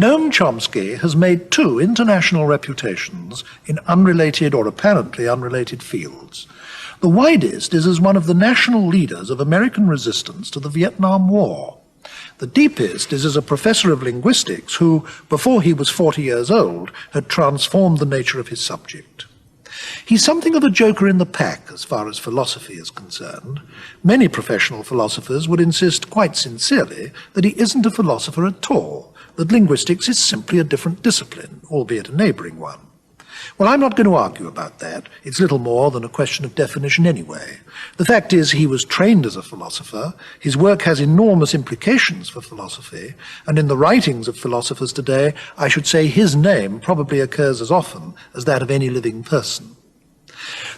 Noam Chomsky has made 2 international reputations in unrelated or apparently unrelated fields. The widest is as one of the national leaders of American resistance to the Vietnam War. The deepest is as a professor of linguistics who, before he was 40 years old, had transformed the nature of his subject. He's something of a joker in the pack as far as philosophy is concerned. Many professional philosophers would insist quite sincerely that he isn't a philosopher at all, that linguistics is simply a different discipline, albeit a neighbouring one. Well, I'm not going to argue about that. It's little more than a question of definition anyway. The fact is he was trained as a philosopher, his work has enormous implications for philosophy, and in the writings of philosophers today, I should say his name probably occurs as often as that of any living person.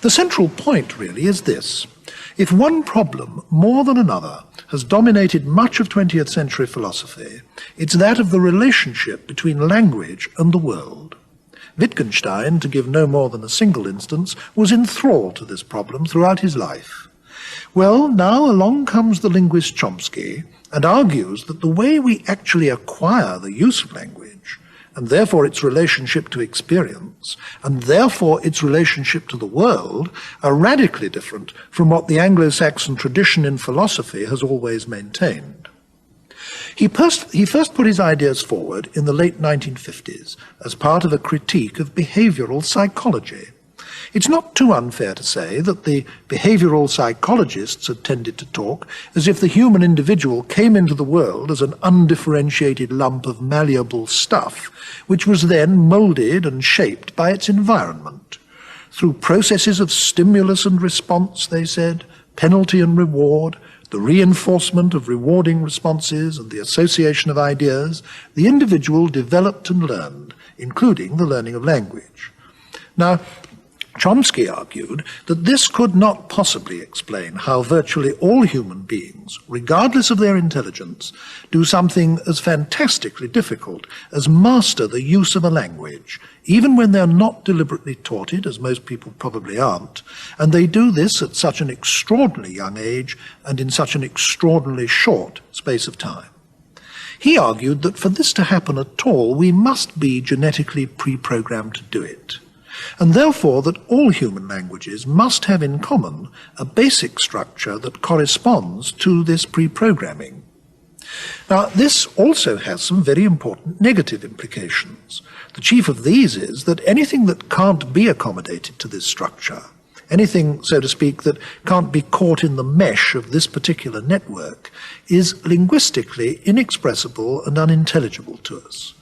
The central point, really, is this. If one problem, more than another, has dominated much of 20th century philosophy, it's that of the relationship between language and the world. Wittgenstein, to give no more than a single instance, was enthralled to this problem throughout his life. Well, now along comes the linguist Chomsky and argues that the way we actually acquire the use of language, and therefore its relationship to experience, and therefore its relationship to the world, are radically different from what the Anglo-Saxon tradition in philosophy has always maintained. He first put his ideas forward in the late 1950s as part of a critique of behavioral psychology. It's not too unfair to say that the behavioral psychologists had tended to talk as if the human individual came into the world as an undifferentiated lump of malleable stuff, which was then moulded and shaped by its environment. Through processes of stimulus and response, they said, penalty and reward, the reinforcement of rewarding responses and the association of ideas, the individual developed and learned, including the learning of language. Now, Chomsky argued that this could not possibly explain how virtually all human beings, regardless of their intelligence, do something as fantastically difficult as master the use of a language, even when they're not deliberately taught it, as most people probably aren't, and they do this at such an extraordinarily young age and in such an extraordinarily short space of time. He argued that for this to happen at all, we must be genetically pre-programmed to do it, and therefore that all human languages must have in common a basic structure that corresponds to this pre-programming. Now, this also has some very important negative implications. The chief of these is that anything that can't be accommodated to this structure, anything, so to speak, that can't be caught in the mesh of this particular network, is linguistically inexpressible and unintelligible to us.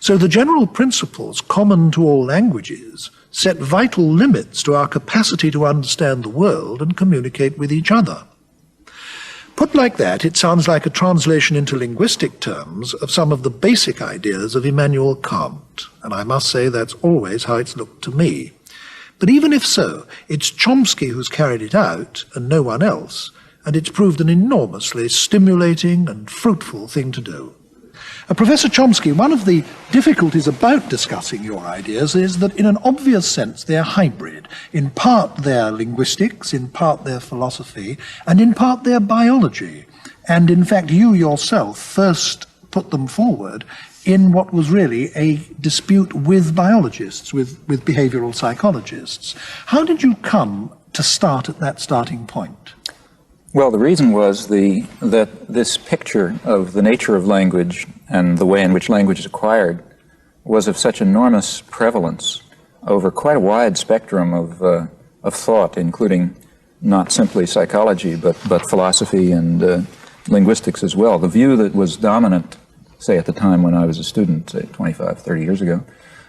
So the general principles common to all languages set vital limits to our capacity to understand the world and communicate with each other. Put like that, it sounds like a translation into linguistic terms of some of the basic ideas of Immanuel Kant, and I must say that's always how it's looked to me. But even if so, it's Chomsky who's carried it out and no one else, and it's proved an enormously stimulating and fruitful thing to do. Professor Chomsky, one of the difficulties about discussing your ideas is that in an obvious sense they're hybrid. In part they're linguistics, in part they're philosophy, and in part they're biology. And in fact you yourself first put them forward in what was really a dispute with biologists, with behavioral psychologists. How did you come to start at that starting point? Well, the reason was that this picture of the nature of language and the way in which language is acquired was of such enormous prevalence over quite a wide spectrum of thought, including not simply psychology, but philosophy and linguistics as well. The view that was dominant, say at the time when I was a student, say 25, 30 years ago,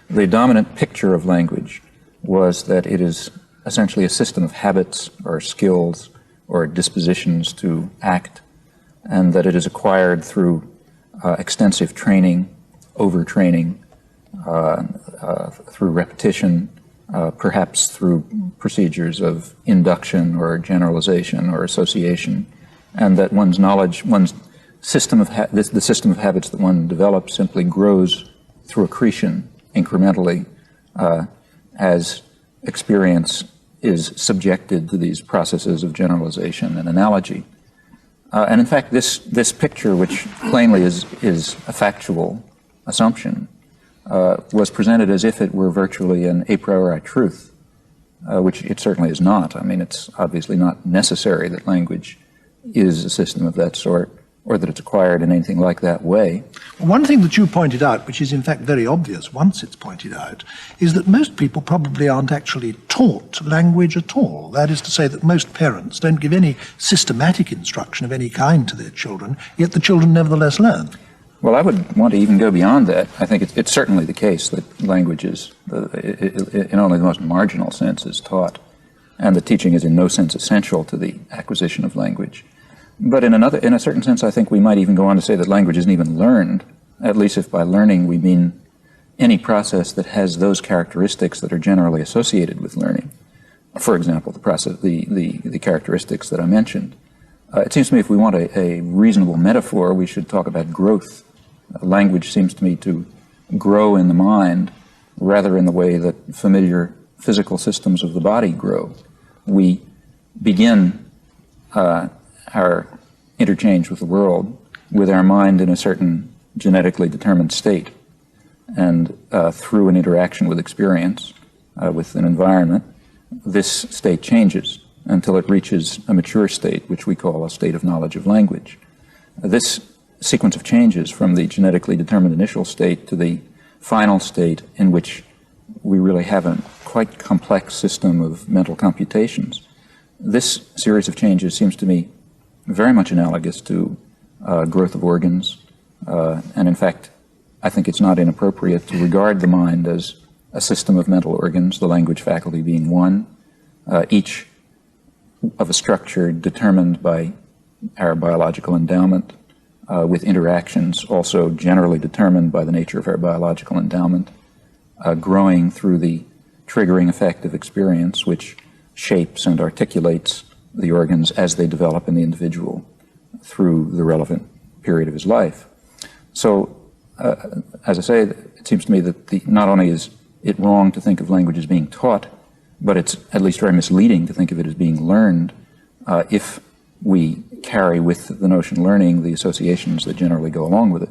the dominant picture of language was that it is essentially a system of habits or skills or dispositions to act, and that it is acquired through extensive training, overtraining, through repetition, perhaps through procedures of induction or generalization or association, and that one's knowledge, one's system of the system of habits that one develops simply grows through accretion incrementally as experience is subjected to these processes of generalization and analogy. And in fact, this picture, which plainly is a factual assumption was presented as if it were virtually an a priori truth, which it certainly is not. I mean, it's obviously not necessary that language is a system of that sort, or that it's acquired in anything like that way. One thing that you pointed out, which is in fact very obvious once it's pointed out, is that most people probably aren't actually taught language at all. That is to say that most parents don't give any systematic instruction of any kind to their children, yet the children nevertheless learn. Well, I would want to even go beyond that. I think it's certainly the case that language is, in only the most marginal sense, is taught, and that teaching is in no sense essential to the acquisition of language. But in a certain sense, I think we might even go on to say that language isn't even learned, at least if by learning we mean any process that has those characteristics that are generally associated with learning. For example, the characteristics that I mentioned. It seems to me if we want a reasonable metaphor, we should talk about growth. Language seems to me to grow in the mind rather in the way that familiar physical systems of the body grow. We begin our interchange with the world with our mind in a certain genetically determined state, and through an interaction with experience, with an environment, this state changes until it reaches a mature state, which we call a state of knowledge of language. This sequence of changes from the genetically determined initial state to the final state in which we really have a quite complex system of mental computations. This series of changes seems to me very much analogous to growth of organs, and in fact, I think it's not inappropriate to regard the mind as a system of mental organs, the language faculty being one, each of a structure determined by our biological endowment, with interactions also generally determined by the nature of our biological endowment, growing through the triggering effect of experience, which shapes and articulates the organs as they develop in the individual through the relevant period of his life. So, as I say, it seems to me that not only is it wrong to think of language as being taught, but it's at least very misleading to think of it as being learned if we carry with the notion learning the associations that generally go along with it.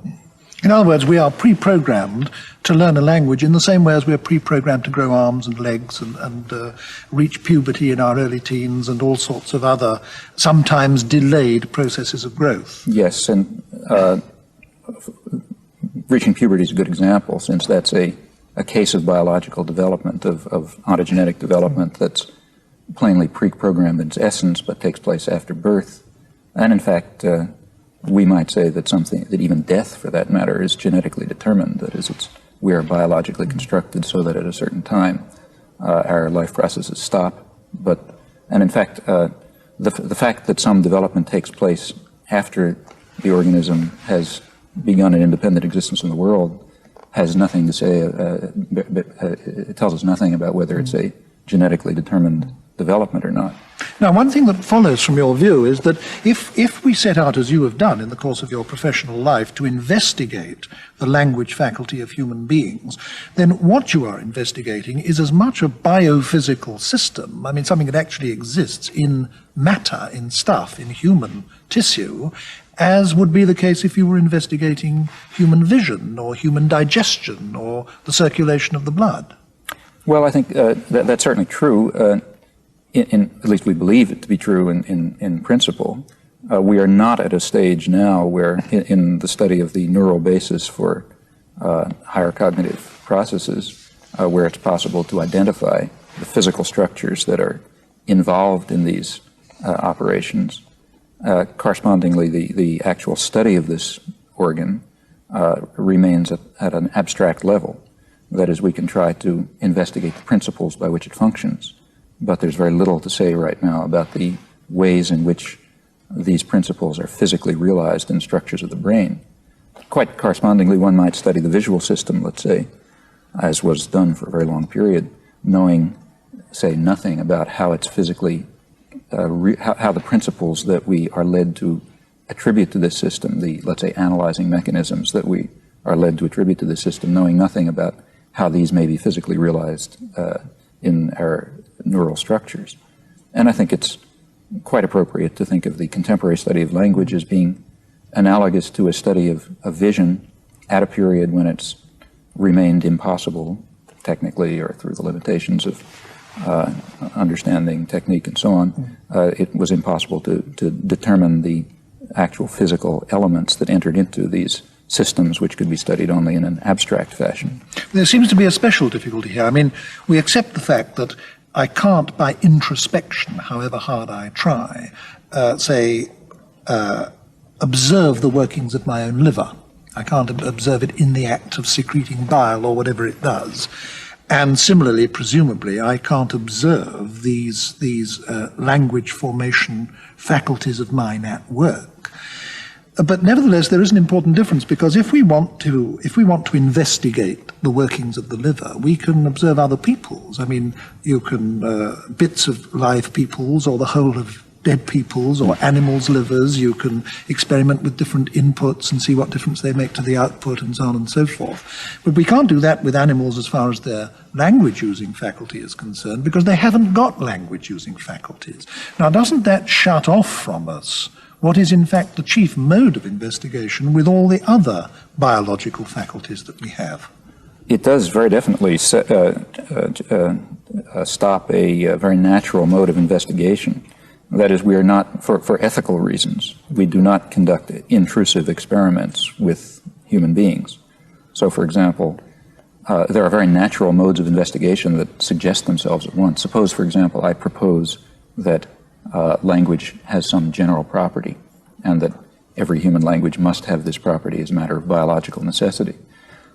In other words, we are pre-programmed to learn a language in the same way as we are pre-programmed to grow arms and legs and reach puberty in our early teens and all sorts of other, sometimes delayed processes of growth. Yes, and reaching puberty is a good example, since that's a case of biological development, of ontogenetic development that's plainly pre-programmed in its essence, but takes place after birth. And in fact, we might say that even death, for that matter, is genetically determined. That is, we are biologically constructed so that at a certain time our life processes stop. And in fact, the fact that some development takes place after the organism has begun an independent existence in the world has nothing to say. It tells us nothing about whether it's a genetically determined development or not. Now, one thing that follows from your view is that if we set out, as you have done in the course of your professional life, to investigate the language faculty of human beings, then what you are investigating is as much a biophysical system, I mean something that actually exists in matter, in stuff, in human tissue, as would be the case if you were investigating human vision or human digestion or the circulation of the blood. Well, I think that's certainly true. At least we believe it to be true in principle. We are not at a stage now where, in the study of the neural basis for higher cognitive processes, where it's possible to identify the physical structures that are involved in these operations. Correspondingly, the actual study of this organ remains at an abstract level. That is, we can try to investigate the principles by which it functions. But there's very little to say right now about the ways in which these principles are physically realized in structures of the brain. Quite correspondingly, one might study the visual system, let's say, as was done for a very long period, knowing, say, nothing about how it's physically, how the principles that we are led to attribute to this system, the, let's say, analyzing mechanisms that we are led to attribute to this system, knowing nothing about how these may be physically realized in our neural structures. And I think it's quite appropriate to think of the contemporary study of language as being analogous to a study of vision at a period when it's remained impossible, technically or through the limitations of understanding technique and so on, it was impossible to determine the actual physical elements that entered into these systems, which could be studied only in an abstract fashion. There seems to be a special difficulty here. I mean, we accept the fact that I can't, by introspection, however hard I try, observe the workings of my own liver. I can't observe it in the act of secreting bile or whatever it does. And similarly, presumably, I can't observe these language formation faculties of mine at work. But nevertheless, there is an important difference, because if we want to investigate the workings of the liver, we can observe other peoples. I mean, you can bits of live peoples or the whole of dead peoples or animals' livers. You can experiment with different inputs and see what difference they make to the output and so on and so forth. But we can't do that with animals as far as their language-using faculty is concerned, because they haven't got language-using faculties. Now, doesn't that shut off from us what is in fact the chief mode of investigation with all the other biological faculties that we have? It does very definitely stop a very natural mode of investigation. That is, we are not, for ethical reasons, we do not conduct intrusive experiments with human beings. So, for example, there are very natural modes of investigation that suggest themselves at once. Suppose, for example, I propose that language has some general property, and that every human language must have this property as a matter of biological necessity.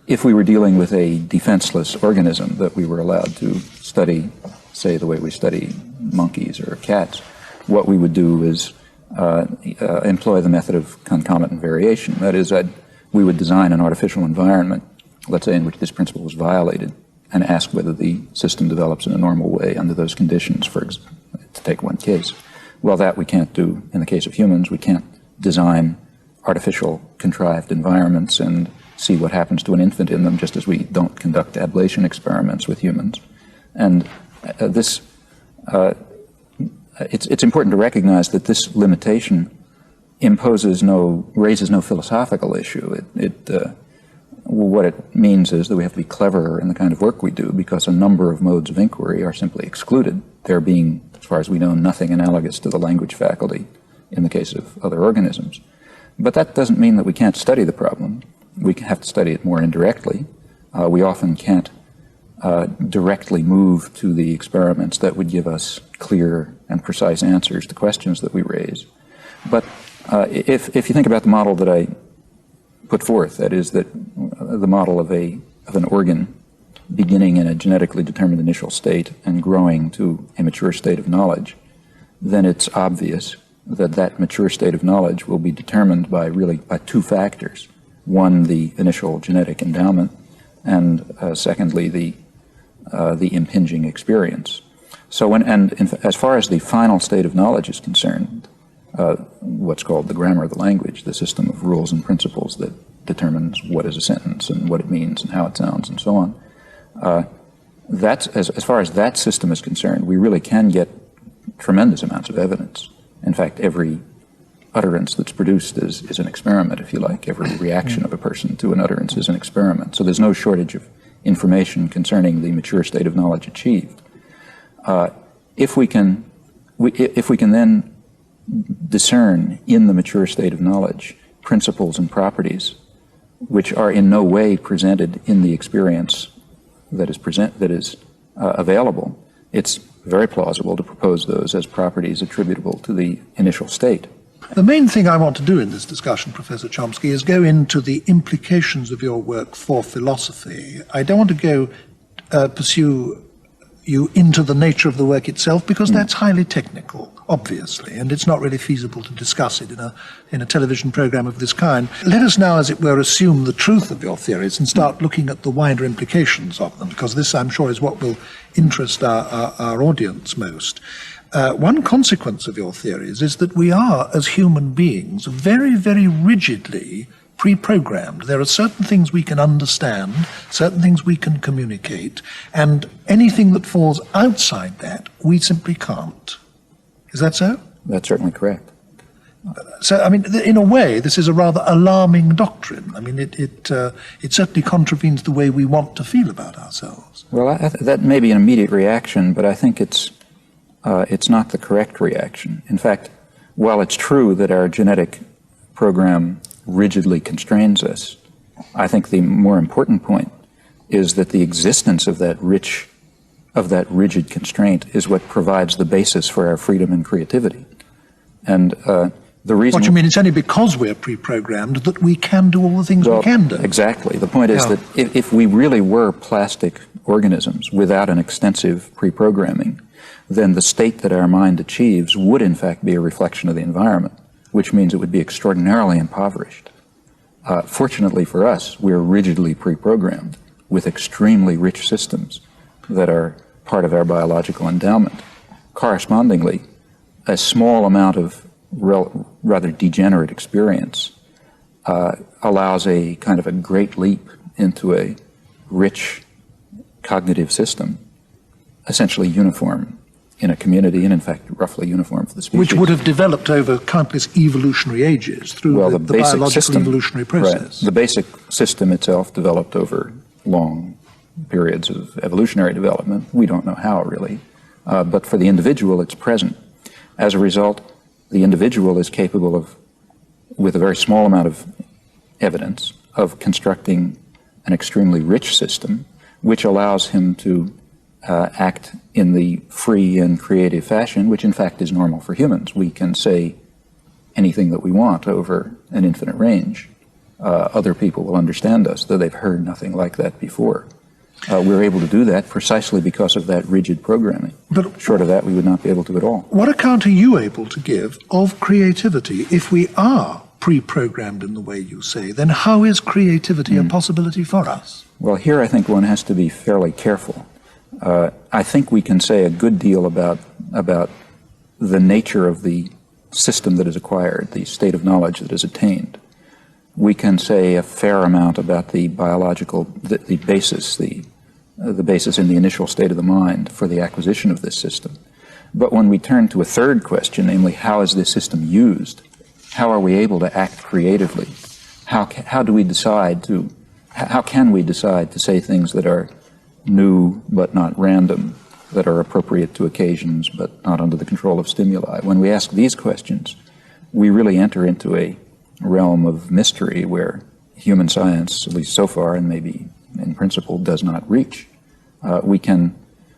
If we were dealing with a defenseless organism that we were allowed to study, say, the way we study monkeys or cats, what we would do is employ the method of concomitant variation. That is, we would design an artificial environment, let's say, in which this principle was violated, and ask whether the system develops in a normal way under those conditions, to take one case. Well, that we can't do in the case of humans. We can't design artificial contrived environments and see what happens to an infant in them, just as we don't conduct ablation experiments with humans. And it's important to recognize that this limitation raises no philosophical issue. What it means is that we have to be cleverer in the kind of work we do, because a number of modes of inquiry are simply excluded, there being, as far as we know, nothing analogous to the language faculty in the case of other organisms. But that doesn't mean that we can't study the problem. We have to study it more indirectly. We often can't directly move to the experiments that would give us clear and precise answers to questions that we raise. But if you think about the model that I put forth, that is, that the model of an organ beginning in a genetically determined initial state and growing to a mature state of knowledge, then it's obvious that that mature state of knowledge will be determined by two factors. One, the initial genetic endowment, and secondly, the impinging experience. So as far as the final state of knowledge is concerned, what's called the grammar of the language, the system of rules and principles that determines what is a sentence and what it means and how it sounds and so on, as far as that system is concerned, we really can get tremendous amounts of evidence. In fact, every utterance that's produced is an experiment, if you like. Every reaction of a person to an utterance is an experiment. So there's no shortage of information concerning the mature state of knowledge achieved. If we can then discern in the mature state of knowledge principles and properties which are in no way presented in the experience that is available, it's very plausible to propose those as properties attributable to the initial state. The main thing I want to do in this discussion, Professor Chomsky, is go into the implications of your work for philosophy. I don't want to pursue you into the nature of the work itself, because that's highly technical, obviously, and it's not really feasible to discuss it in a television program of this kind. Let us now, as it were, assume the truth of your theories and start looking at the wider implications of them, because this, I'm sure, is what will interest our audience most. One consequence of your theories is that we are, as human beings, very, very rigidly pre-programmed. There are certain things we can understand, certain things we can communicate, and anything that falls outside that, we simply can't. Is that so? That's certainly correct. So, I mean, in a way, this is a rather alarming doctrine. I mean, it certainly contravenes the way we want to feel about ourselves. Well, that may be an immediate reaction, but I think it's not the correct reaction. In fact, while it's true that our genetic program rigidly constrains us, I think the more important point is that the existence of that rigid constraint is what provides the basis for our freedom and creativity. And the reason... What you mean, it's only because we're pre-programmed that we can do all the things we can do. Exactly. The point is that if we really were plastic organisms without an extensive pre-programming, then the state that our mind achieves would in fact be a reflection of the environment, which means it would be extraordinarily impoverished. Fortunately for us, we're rigidly pre-programmed with extremely rich systems that are part of our biological endowment. Correspondingly, a small amount of rather degenerate experience allows a kind of a great leap into a rich cognitive system, essentially uniform in a community, and in fact roughly uniform for the species. Which would have developed over countless evolutionary ages through the biological system, evolutionary process. Right. The basic system itself developed over long periods of evolutionary development. We don't know how, really. But for the individual, it's present. As a result, the individual is capable of, with a very small amount of evidence, of constructing an extremely rich system, which allows him to act in the free and creative fashion, which in fact is normal for humans. We can say anything that we want over an infinite range. Other people will understand us, though they've heard nothing like that before. We're able to do that precisely because of that rigid programming. But short of that, we would not be able to at all. What account are you able to give of creativity? If we are pre-programmed in the way you say, then how is creativity a possibility for us? Well, here I think one has to be fairly careful. I think we can say a good deal about the nature of the system that is acquired, the state of knowledge that is attained. We can say a fair amount about the biological, the basis in the initial state of the mind for the acquisition of this system. But when we turn to a third question, namely, how is this system used? How are we able to act creatively? How can we decide to say things that are new but not random, that are appropriate to occasions but not under the control of stimuli? When we ask these questions, we really enter into a realm of mystery where human science, at least so far, and maybe in principle, does not reach. We can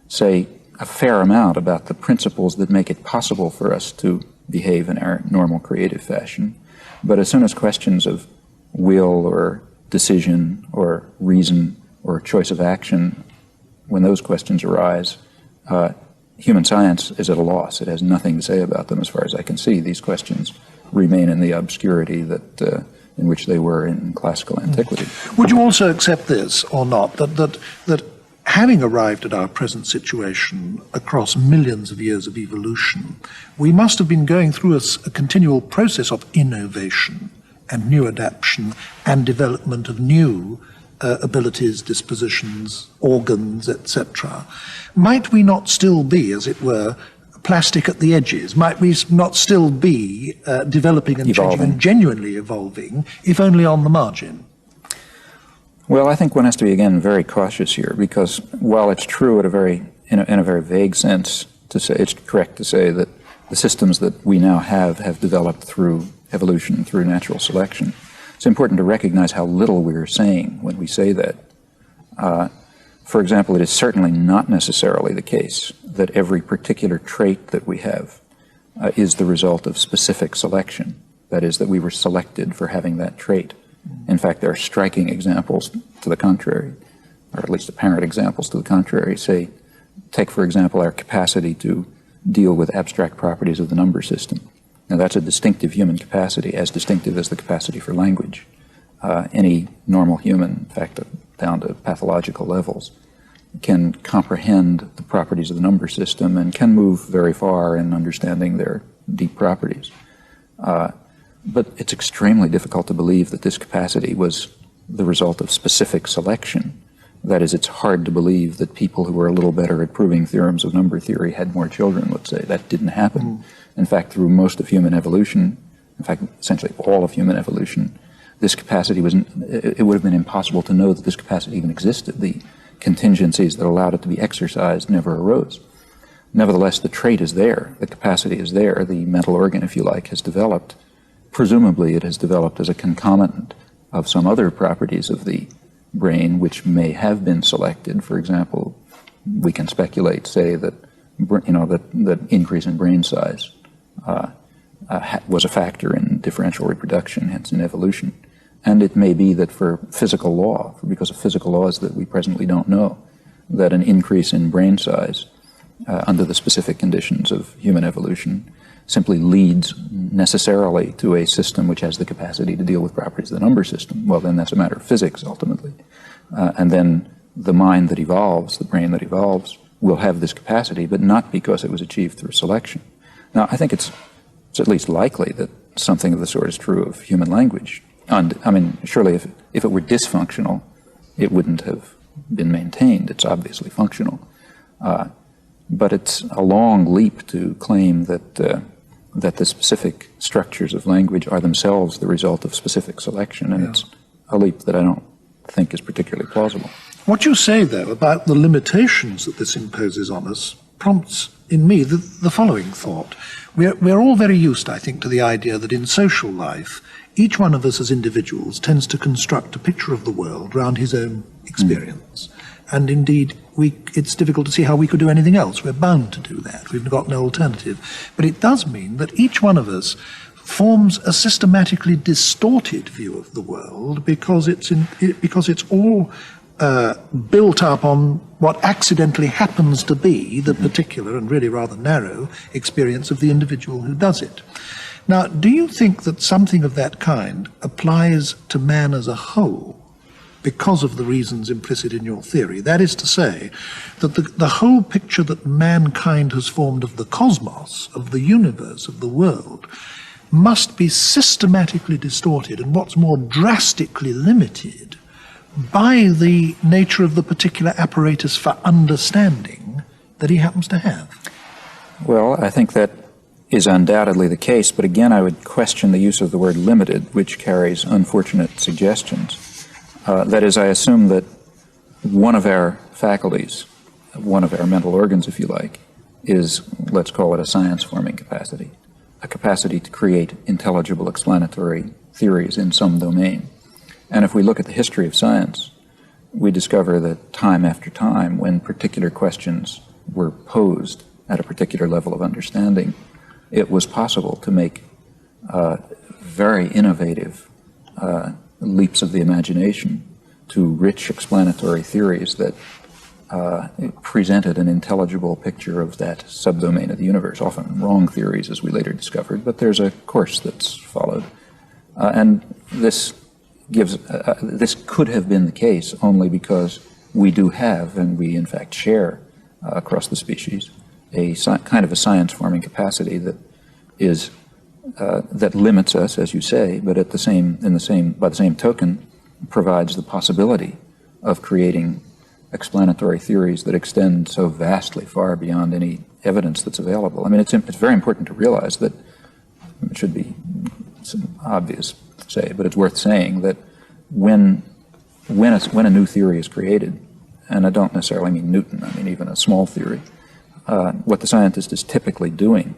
say a fair amount about the principles that make it possible for us to behave in our normal creative fashion. But as soon as questions of will or decision or reason or choice of action, when those questions arise, human science is at a loss. It has nothing to say about them as far as I can see. These questions remain in the obscurity that in which they were in classical antiquity. Would you also accept this or not, that having arrived at our present situation across millions of years of evolution, we must have been going through a continual process of innovation and new adaptation and development of new abilities, dispositions, organs, etc. Might we not still be, as it were, plastic at the edges? Might we not still be developing and changing and genuinely evolving, if only on the margin? Well, I think one has to be, again, very cautious here, because while it's true in a very vague sense to say, it's correct to say that the systems that we now have developed through evolution, through natural selection, it's important to recognize how little we're saying when we say that. For example, it is certainly not necessarily the case that every particular trait that we have is the result of specific selection. That is, that we were selected for having that trait. In fact, there are striking examples to the contrary, or at least apparent examples to the contrary. Say, take, for example, our capacity to deal with abstract properties of the number system. Now, that's a distinctive human capacity, as distinctive as the capacity for language. Any normal human, in fact, down to pathological levels, can comprehend the properties of the number system and can move very far in understanding their deep properties. But it's extremely difficult to believe that this capacity was the result of specific selection. That is, it's hard to believe that people who were a little better at proving theorems of number theory had more children, let's say. That didn't happen. In fact, through most of human evolution, in fact, essentially all of human evolution, this capacity it would have been impossible to know that this capacity even existed. The contingencies that allowed it to be exercised never arose. Nevertheless, the trait is there, the capacity is there, the mental organ, if you like, has developed. Presumably it has developed as a concomitant of some other properties of the brain which may have been selected. For example, we can speculate, say, that that increase in brain size was a factor in differential reproduction, hence in evolution. And it may be that for physical law, because of physical laws that we presently don't know, that an increase in brain size under the specific conditions of human evolution simply leads necessarily to a system which has the capacity to deal with properties of the number system. Well, then that's a matter of physics, ultimately. And then the mind that evolves, the brain that evolves, will have this capacity, but not because it was achieved through selection. Now, I think it's at least likely that something of the sort is true of human language. And, I mean, surely if it were dysfunctional, it wouldn't have been maintained. It's obviously functional. But it's a long leap to claim that the specific structures of language are themselves the result of specific selection, and it's a leap that I don't think is particularly plausible. What you say, though, about the limitations that this imposes on us prompts in me the following thought. We're all very used, I think, to the idea that in social life, each one of us as individuals tends to construct a picture of the world around his own experience. And indeed, it's difficult to see how we could do anything else. We're bound to do that. We've got no alternative. But it does mean that each one of us forms a systematically distorted view of the world because it's all built up on what accidentally happens to be the particular and really rather narrow experience of the individual who does it. Now, do you think that something of that kind applies to man as a whole because of the reasons implicit in your theory? That is to say, that the whole picture that mankind has formed of the cosmos, of the universe, of the world, must be systematically distorted and what's more, drastically limited by the nature of the particular apparatus for understanding that he happens to have. Well, I think that is undoubtedly the case, but again, I would question the use of the word limited, which carries unfortunate suggestions. That is, I assume that one of our faculties, one of our mental organs, if you like, is, let's call it a science-forming capacity, a capacity to create intelligible explanatory theories in some domain. And if we look at the history of science, we discover that time after time, when particular questions were posed at a particular level of understanding, it was possible to make very innovative leaps of the imagination to rich explanatory theories that presented an intelligible picture of that subdomain of the universe, often wrong theories, as we later discovered, but there's a course that's followed. And this could have been the case only because we do have, and we in fact share across the species, a kind of a science-forming capacity that is that limits us, as you say, but by the same token, provides the possibility of creating explanatory theories that extend so vastly far beyond any evidence that's available. I mean, it's very important to realize that it should be obvious to say, but it's worth saying that when a new theory is created, and I don't necessarily mean Newton, I mean even a small theory, what the scientist is typically doing,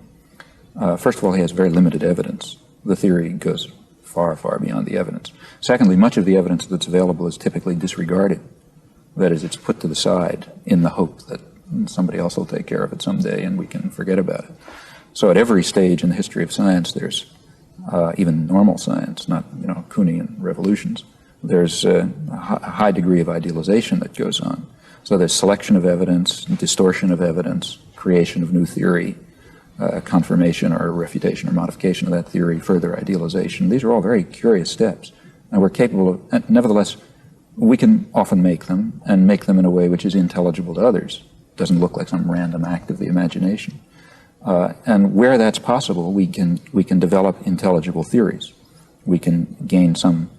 first of all, he has very limited evidence. The theory goes far, far beyond the evidence. Secondly, much of the evidence that's available is typically disregarded. That is, it's put to the side in the hope that somebody else will take care of it someday and we can forget about it. So at every stage in the history of science, there's even normal science, not Kuhnian revolutions, there's a high degree of idealization that goes on. So there's selection of evidence, distortion of evidence, creation of new theory, confirmation or refutation or modification of that theory, further idealization. These are all very curious steps. And we're capable of, and nevertheless, we can often make them, and make them in a way which is intelligible to others. It doesn't look like some random act of the imagination. And where that's possible, we can develop intelligible theories. We can gain some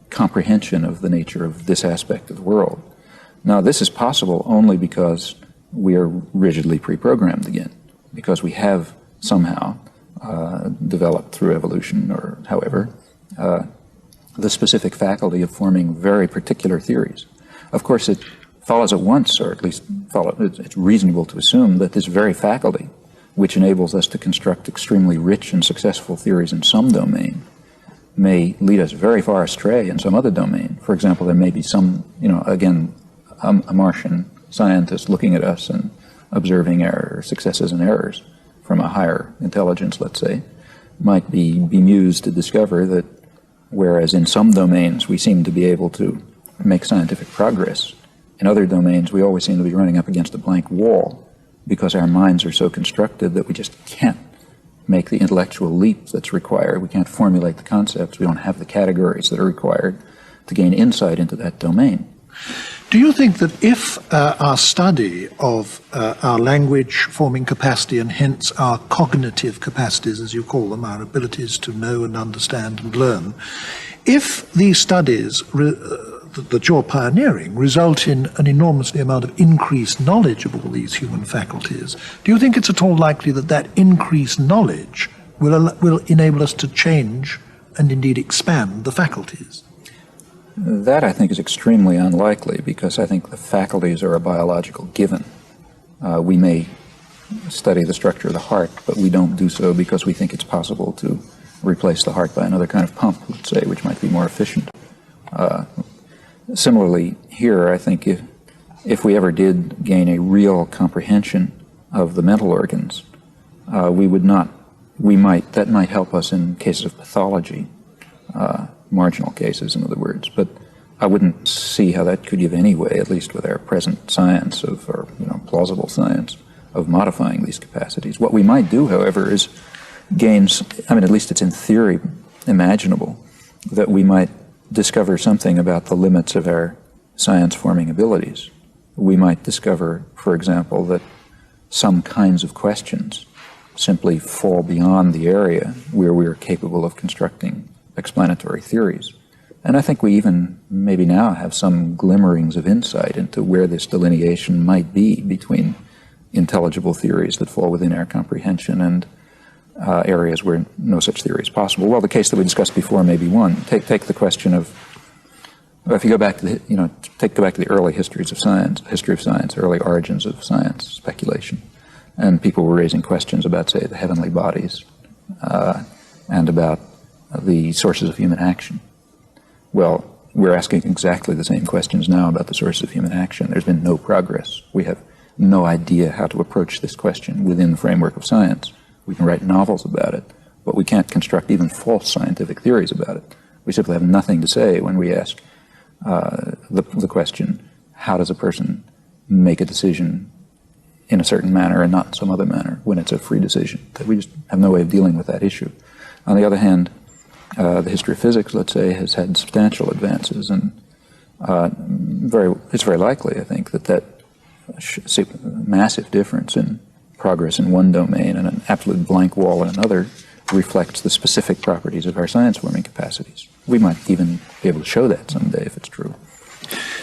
comprehension of the nature of this aspect of the world. Now, this is possible only because we are rigidly pre-programmed again, because we have somehow developed through evolution or however, the specific faculty of forming very particular theories. Of course, it follows at once, or at least it's reasonable to assume that this very faculty, which enables us to construct extremely rich and successful theories in some domain, may lead us very far astray in some other domain. For example, there may be some, again, a Martian scientist looking at us and observing our successes and errors from a higher intelligence, let's say, might be bemused to discover that whereas in some domains we seem to be able to make scientific progress, in other domains we always seem to be running up against a blank wall because our minds are so constructed that we just can't make the intellectual leap that's required. We can't formulate the concepts. We don't have the categories that are required to gain insight into that domain. Do you think that if our study of our language-forming capacity and hence our cognitive capacities, as you call them, our abilities to know and understand and learn, if these studies that you're pioneering result in an enormously amount of increased knowledge of all these human faculties, do you think it's at all likely that that increased knowledge will enable us to change and indeed expand the faculties? That, I think, is extremely unlikely because I think the faculties are a biological given. We may study the structure of the heart, but we don't do so because we think it's possible to replace the heart by another kind of pump, let's say, which might be more efficient. Similarly, here, I think if we ever did gain a real comprehension of the mental organs, that might help us in cases of pathology, marginal cases, in other words. But I wouldn't see how that could give any way, at least with our present science or plausible science, of modifying these capacities. What we might do, however, is at least it's in theory imaginable, that we might discover something about the limits of our science-forming abilities. We might discover, for example, that some kinds of questions simply fall beyond the area where we are capable of constructing explanatory theories. And I think we even maybe now have some glimmerings of insight into where this delineation might be between intelligible theories that fall within our comprehension and areas where no such theory is possible. Well, the case that we discussed before may be one. Take the question of, if you go back to the early histories of science, history of science, early origins of science, speculation, and people were raising questions about, say, the heavenly bodies and about the sources of human action. Well, we're asking exactly the same questions now about the sources of human action. There's been no progress. We have no idea how to approach this question within the framework of science. We can write novels about it, but we can't construct even false scientific theories about it. We simply have nothing to say when we ask the question, how does a person make a decision in a certain manner and not in some other manner when it's a free decision? That we just have no way of dealing with that issue. On the other hand, the history of physics, let's say, has had substantial advances, and it's very likely, I think, that massive difference in progress in one domain and an absolute blank wall in another reflects the specific properties of our science-forming capacities. We might even be able to show that someday if it's true.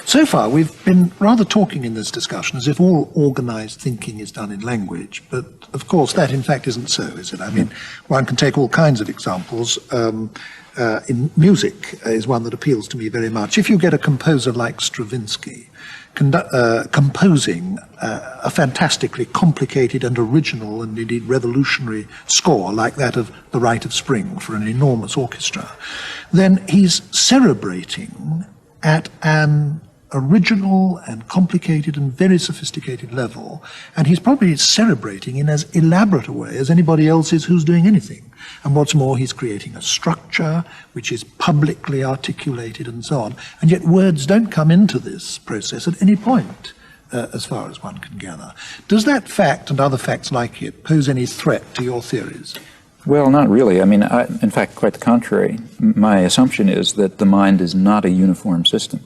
So far, we've been rather talking in this discussion as if all organized thinking is done in language, but of course that in fact isn't so, is it? I mean, one can take all kinds of examples. In music is one that appeals to me very much. If you get a composer like Stravinsky composing a fantastically complicated and original and indeed revolutionary score like that of The Rite of Spring for an enormous orchestra, then he's cerebrating at an original and complicated and very sophisticated level, and he's probably cerebrating in as elaborate a way as anybody else is who's doing anything. And what's more, he's creating a structure which is publicly articulated and so on, and yet words don't come into this process at any point, as far as one can gather. Does that fact and other facts like it pose any threat to your theories? Well, not really. I mean, in fact, quite the contrary. My assumption is that the mind is not a uniform system,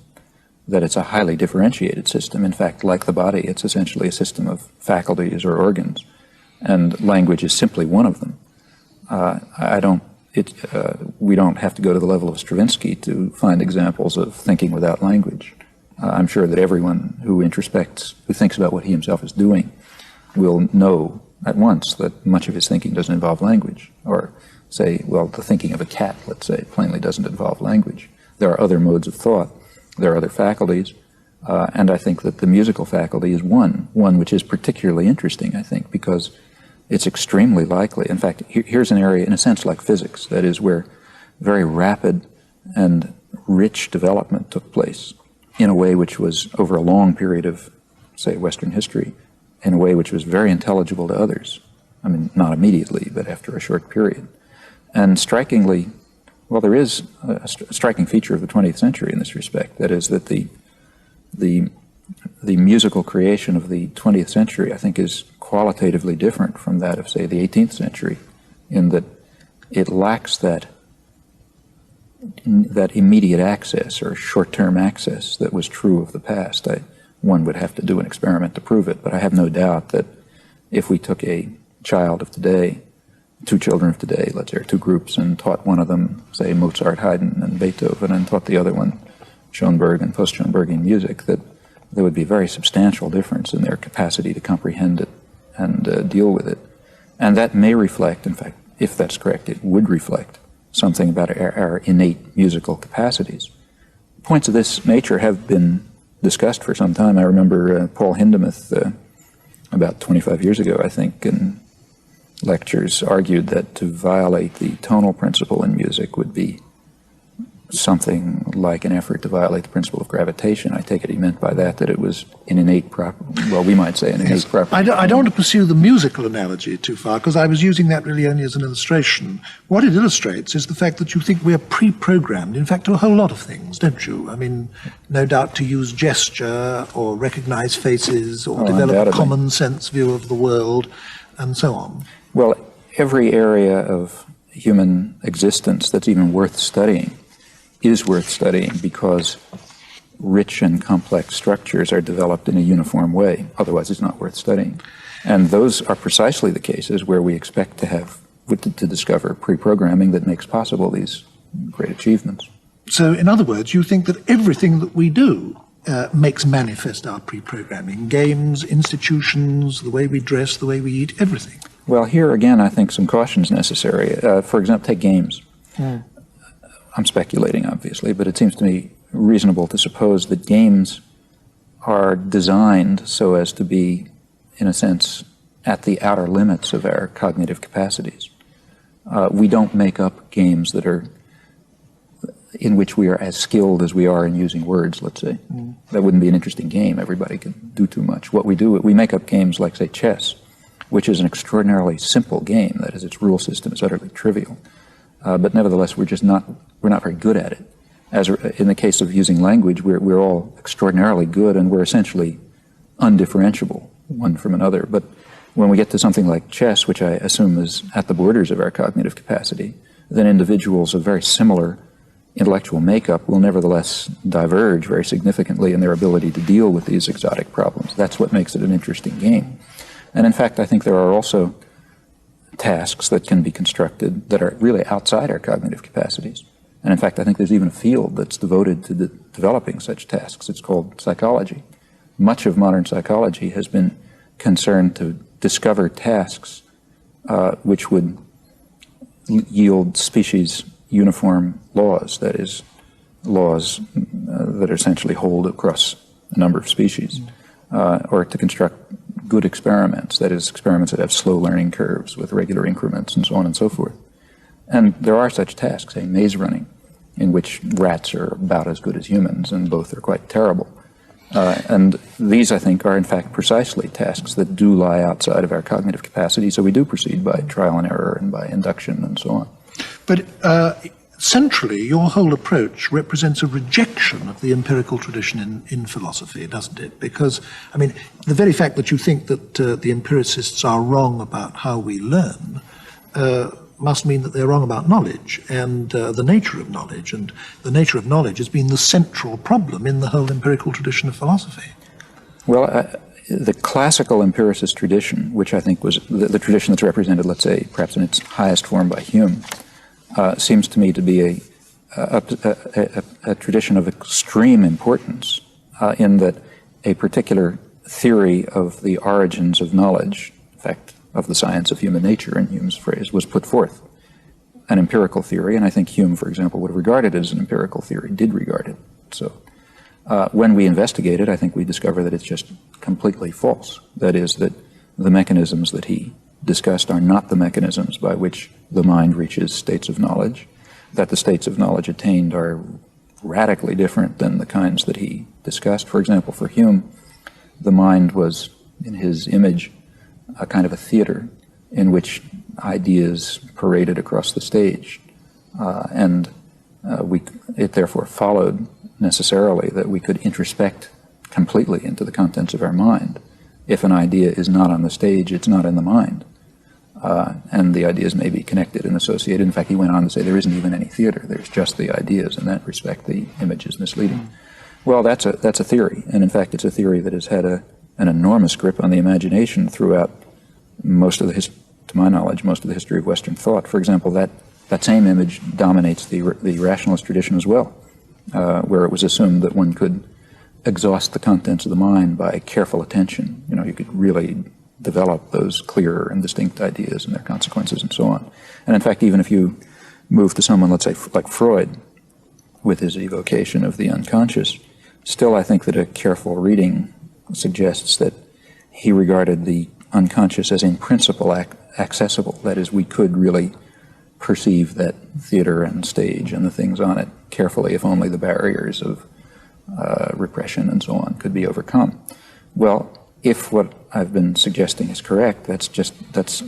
that it's a highly differentiated system. In fact, like the body, it's essentially a system of faculties or organs, and language is simply one of them. We don't have to go to the level of Stravinsky to find examples of thinking without language. I'm sure that everyone who introspects, who thinks about what he himself is doing, will know at once that much of his thinking doesn't involve language, or say, well, the thinking of a cat, let's say, plainly doesn't involve language. There are other modes of thought, there are other faculties, and I think that the musical faculty is one which is particularly interesting, I think, because it's extremely likely. In fact, here's an area, in a sense, like physics, that is where very rapid and rich development took place in a way which was over a long period of, say, Western history, in a way which was very intelligible to others. I mean, not immediately, but after a short period. And strikingly, well, there is a striking feature of the 20th century in this respect. That is that the musical creation of the 20th century, I think, is qualitatively different from that of, say, the 18th century, in that it lacks that immediate access or short-term access that was true of the past. One would have to do an experiment to prove it, but I have no doubt that if we took a child of today, two children of today, let's say, or two groups, and taught one of them, say, Mozart, Haydn, and Beethoven, and taught the other one Schoenberg and post-Schoenbergian music, that there would be a very substantial difference in their capacity to comprehend it and deal with it. And that may reflect, in fact, if that's correct, it would reflect something about our innate musical capacities. Points of this nature have been discussed for some time. I remember Paul Hindemith, about 25 years ago, I think, in lectures argued that to violate the tonal principle in music would be something like an effort to violate the principle of gravitation. I take it he meant by that it was an innate property. Well, we might say an innate property. I don't want to pursue the musical analogy too far, because I was using that really only as an illustration. What it illustrates is the fact that you think we're pre-programmed, in fact, to a whole lot of things, don't you? I mean, no doubt to use gesture or recognize faces or develop a common sense view of the world and so on. Well, every area of human existence that's even worth studying is worth studying because rich and complex structures are developed in a uniform way. Otherwise, it's not worth studying. And those are precisely the cases where we expect to discover pre-programming that makes possible these great achievements. So, in other words, you think that everything that we do makes manifest our pre-programming. Games, institutions, the way we dress, the way we eat, everything. Well, here again, I think some caution is necessary. For example, take games. I'm speculating, obviously, but it seems to me reasonable to suppose that games are designed so as to be, in a sense, at the outer limits of our cognitive capacities. We don't make up games that are in which we are as skilled as we are in using words, let's say. That wouldn't be an interesting game. Everybody can do too much. What we do, we make up games like, say, chess, which is an extraordinarily simple game. That is, its rule system is utterly trivial. But nevertheless, we're not very good at it. As in the case of using language, we're all extraordinarily good, and we're essentially undifferentiable one from another. But when we get to something like chess, which I assume is at the borders of our cognitive capacity, then individuals of very similar intellectual makeup will nevertheless diverge very significantly in their ability to deal with these exotic problems. That's what makes it an interesting game. And in fact, I think there are also tasks that can be constructed that are really outside our cognitive capacities. And in fact, I think there's even a field that's devoted to developing such tasks. It's called psychology. Much of modern psychology has been concerned to discover tasks which would yield species uniform laws, that is, laws that essentially hold across a number of species, or to construct good experiments, that is, experiments that have slow learning curves with regular increments and so on and so forth. And there are such tasks, say maze running, in which rats are about as good as humans, and both are quite terrible. And these, I think, are in fact precisely tasks that do lie outside of our cognitive capacity, so we do proceed by trial and error and by induction and so on. But centrally, your whole approach represents a rejection of the empirical tradition in philosophy, doesn't it? Because, I mean, the very fact that you think that the empiricists are wrong about how we learn must mean that they're wrong about knowledge and the nature of knowledge. And the nature of knowledge has been the central problem in the whole empirical tradition of philosophy. Well, the classical empiricist tradition, which I think was the tradition that's represented, let's say, perhaps in its highest form by Hume, seems to me to be a tradition of extreme importance in that a particular theory of the origins of knowledge, in fact, of the science of human nature, in Hume's phrase, was put forth. An empirical theory, and I think Hume, for example, would have regarded it as an empirical theory, did regard it. So when we investigate it, I think we discover that it's just completely false. That is, that the mechanisms that he discussed are not the mechanisms by which the mind reaches states of knowledge, that the states of knowledge attained are radically different than the kinds that he discussed. For example, for Hume, the mind was, in his image, a kind of a theater in which ideas paraded across the stage. It therefore followed necessarily that we could introspect completely into the contents of our mind. If an idea is not on the stage, it's not in the mind. And the ideas may be connected and associated. In fact, he went on to say there isn't even any theater. There's just the ideas. In that respect, the image is misleading. Well, that's a theory. And in fact, it's a theory that has had an enormous grip on the imagination throughout to my knowledge, most of the history of Western thought. For example, that same image dominates the rationalist tradition as well, where it was assumed that one could exhaust the contents of the mind by careful attention. You could really develop those clear and distinct ideas and their consequences and so on. And in fact, even if you move to someone, let's say, like Freud, with his evocation of the unconscious, still I think that a careful reading suggests that he regarded the unconscious as in principle accessible. That is, we could really perceive that theater and stage and the things on it carefully if only the barriers of repression and so on could be overcome. Well, if what I've been suggesting is correct, that's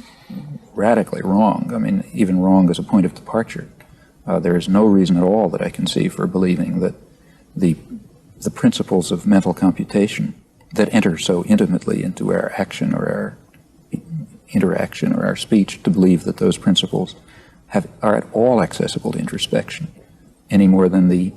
radically wrong. I mean, even wrong as a point of departure. There is no reason at all that I can see for believing that the principles of mental computation that enter so intimately into our action or our interaction or our speech, to believe that those principles are at all accessible to introspection, any more than the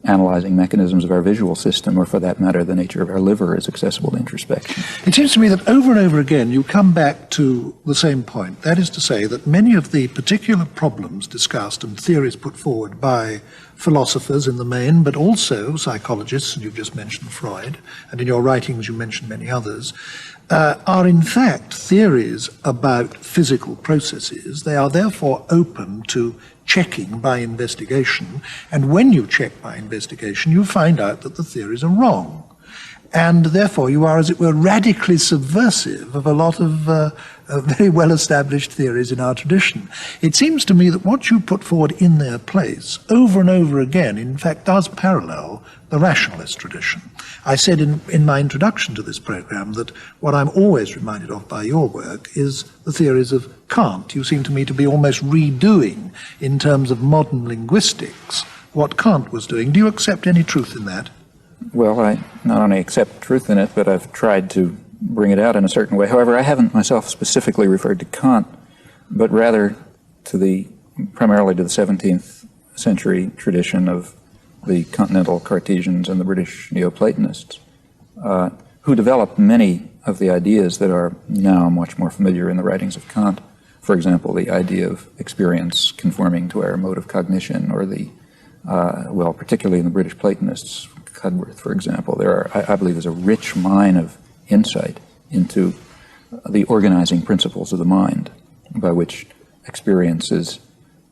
analyzing mechanisms of our visual system, or for that matter, the nature of our liver, is accessible to introspection. It seems to me that over and over again you come back to the same point. That is to say that many of the particular problems discussed and theories put forward by philosophers in the main, but also psychologists, and you've just mentioned Freud, and in your writings you mentioned many others, are in fact theories about physical processes. They are therefore open to checking by investigation, and when you check by investigation, you find out that the theories are wrong. And therefore you are, as it were, radically subversive of a lot of very well-established theories in our tradition. It seems to me that what you put forward in their place, over and over again, in fact, does parallel the rationalist tradition. I said in my introduction to this program that what I'm always reminded of by your work is the theories of Kant. You seem to me to be almost redoing, in terms of modern linguistics, what Kant was doing. Do you accept any truth in that? Well, I not only accept truth in it, but I've tried to bring it out in a certain way. However, I haven't myself specifically referred to Kant, but rather primarily to the 17th century tradition of the continental Cartesians and the British Neoplatonists, who developed many of the ideas that are now much more familiar in the writings of Kant. For example, the idea of experience conforming to our mode of cognition, or particularly in the British Platonists, Cudworth, for example, I believe there's a rich mine of insight into the organizing principles of the mind by which experience is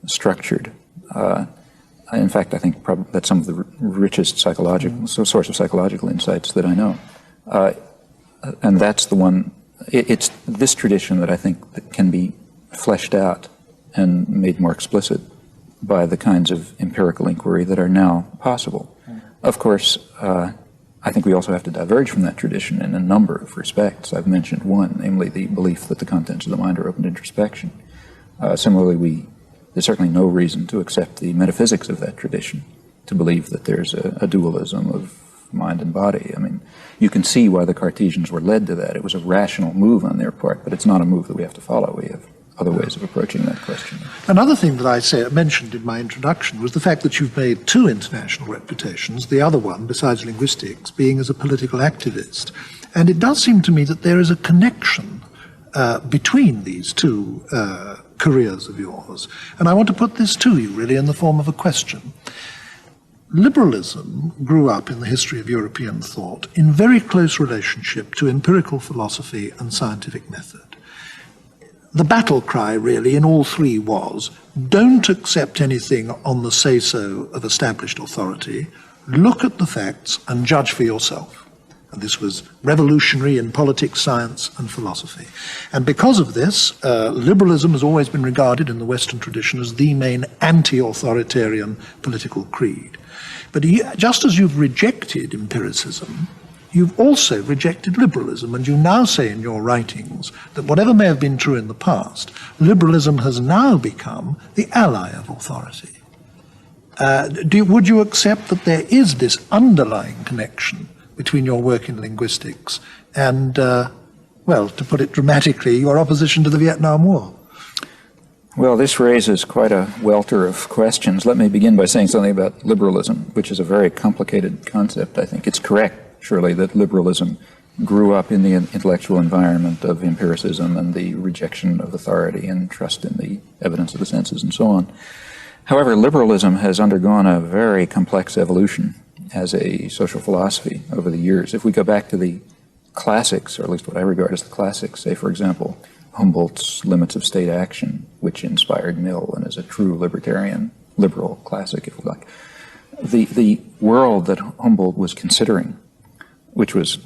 structured. In fact, I think that's some of the richest source of psychological insights that I know. And that's the one, it's this tradition that I think that can be fleshed out and made more explicit by the kinds of empirical inquiry that are now possible. Of course, I think we also have to diverge from that tradition in a number of respects. I've mentioned one, namely the belief that the contents of the mind are open to introspection. Similarly, there's certainly no reason to accept the metaphysics of that tradition, to believe that there's a dualism of mind and body. I mean, you can see why the Cartesians were led to that. It was a rational move on their part, but it's not a move that we have to follow. We have other ways of approaching that question. Another thing that I mentioned in my introduction was the fact that you've made two international reputations, the other one, besides linguistics, being as a political activist. And it does seem to me that there is a connection between these two careers of yours. And I want to put this to you, really, in the form of a question. Liberalism grew up in the history of European thought in very close relationship to empirical philosophy and scientific method. the battle cry, really, in all three was, don't accept anything on the say-so of established authority, look at the facts and judge for yourself. And this was revolutionary in politics, science, and philosophy. And because of this, liberalism has always been regarded in the Western tradition as the main anti-authoritarian political creed. But just as you've rejected empiricism, you've also rejected liberalism, and you now say in your writings that whatever may have been true in the past, liberalism has now become the ally of authority. Would you accept that there is this underlying connection between your work in linguistics and, well, to put it dramatically, your opposition to the Vietnam War? Well, this raises quite a welter of questions. Let me begin by saying something about liberalism, which is a very complicated concept, I think. It's correct, surely, that liberalism grew up in the intellectual environment of empiricism and the rejection of authority and trust in the evidence of the senses and so on. However, liberalism has undergone a very complex evolution as a social philosophy over the years. If we go back to the classics, or at least what I regard as the classics, say, for example, Humboldt's Limits of State Action, which inspired Mill and is a true libertarian, liberal classic, if you like. The world that Humboldt was considering, which was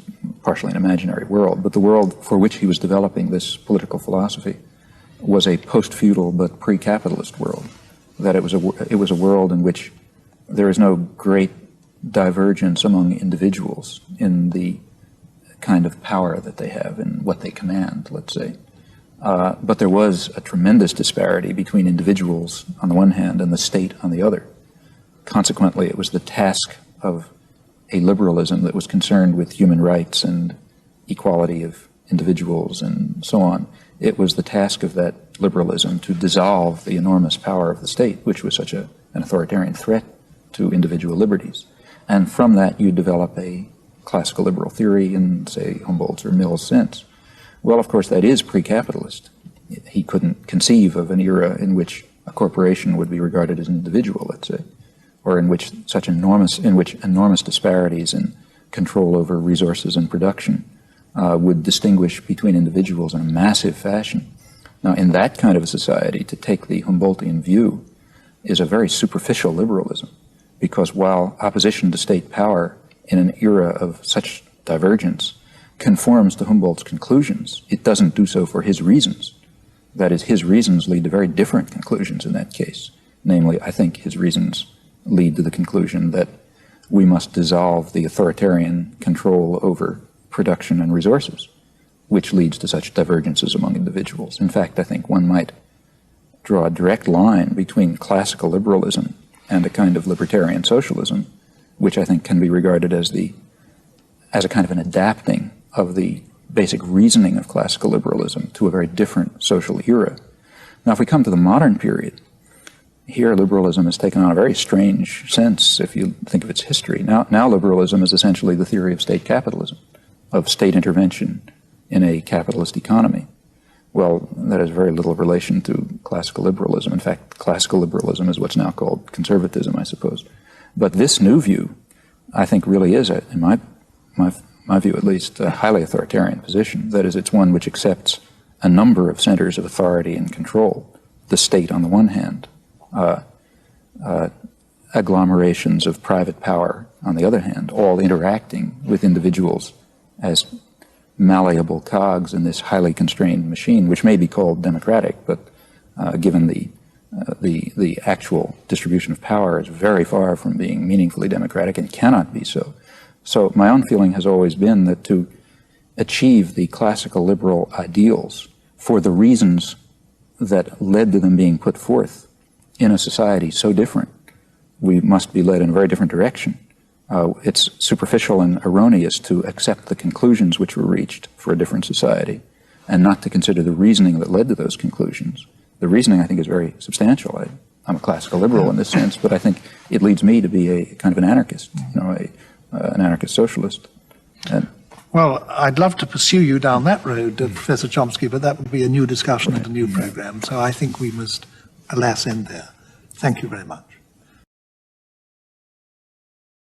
partially an imaginary world, but the world for which he was developing this political philosophy was a post-feudal but pre-capitalist world. That it was a world in which there is no great divergence among individuals in the kind of power that they have and what they command, let's say. But there was a tremendous disparity between individuals on the one hand and the state on the other. Consequently, it was the task of a liberalism that was concerned with human rights and equality of individuals and so on. It was the task of that liberalism to dissolve the enormous power of the state, which was such an authoritarian threat to individual liberties. And from that, you develop a classical liberal theory in, say, Humboldt's or Mill's sense. Well, of course, that is pre-capitalist. He couldn't conceive of an era in which a corporation would be regarded as an individual, let's say, or in which enormous disparities in control over resources and production would distinguish between individuals in a massive fashion. Now, in that kind of a society, to take the Humboldtian view is a very superficial liberalism, because while opposition to state power in an era of such divergence conforms to Humboldt's conclusions, it doesn't do so for his reasons. That is, his reasons lead to very different conclusions in that case. Namely, I think his reasons lead to the conclusion that we must dissolve the authoritarian control over production and resources, which leads to such divergences among individuals. In fact, I think one might draw a direct line between classical liberalism and a kind of libertarian socialism, which I think can be regarded as a kind of an adapting of the basic reasoning of classical liberalism to a very different social era. Now, if we come to the modern period, here liberalism has taken on a very strange sense if you think of its history. Now liberalism is essentially the theory of state capitalism, of state intervention in a capitalist economy. Well, that has very little relation to classical liberalism. In fact, classical liberalism is what's now called conservatism, I suppose. But this new view, I think, really is, in my view at least, a highly authoritarian position. That is, it's one which accepts a number of centers of authority and control, the state on the one hand, agglomerations of private power on the other hand, all interacting with individuals as malleable cogs in this highly constrained machine, which may be called democratic, but given the actual distribution of power is very far from being meaningfully democratic and cannot be so. So my own feeling has always been that to achieve the classical liberal ideals for the reasons that led to them being put forth in a society so different, we must be led in a very different direction. It's superficial and erroneous to accept the conclusions which were reached for a different society and not to consider the reasoning that led to those conclusions. The reasoning, I think, is very substantial. I'm a classical liberal in this sense, but I think it leads me to be a kind of an anarchist, an anarchist socialist. Well, I'd love to pursue you down that road, Professor Chomsky, but that would be a new discussion and a new program. So I think we must, alas, end there. Thank you very much.